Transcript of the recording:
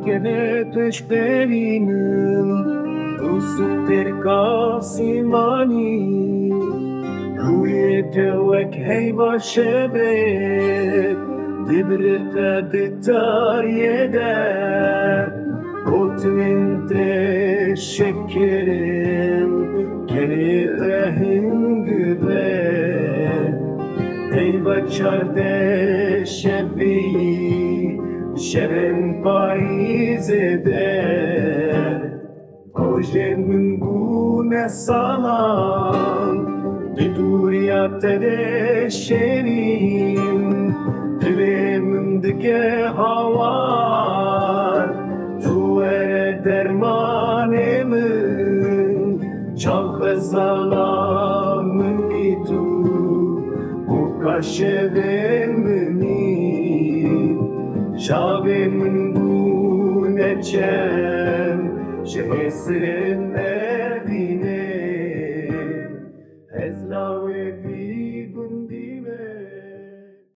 gene peşlerinin Usuper kasimani Ruye tevek heyva şebek Dibrita ditar yeder Otmin teşekkerim Geri ehin güber Heyva çarde şebi Şeren payız eder Ojenin gune salam Biduriyat tedeşerim Dilimindeki havar Tu ere dermanemin Çal zalamın itu Bu kaşevemini Şavemin bu neçem Şehesrin evine Ezla ve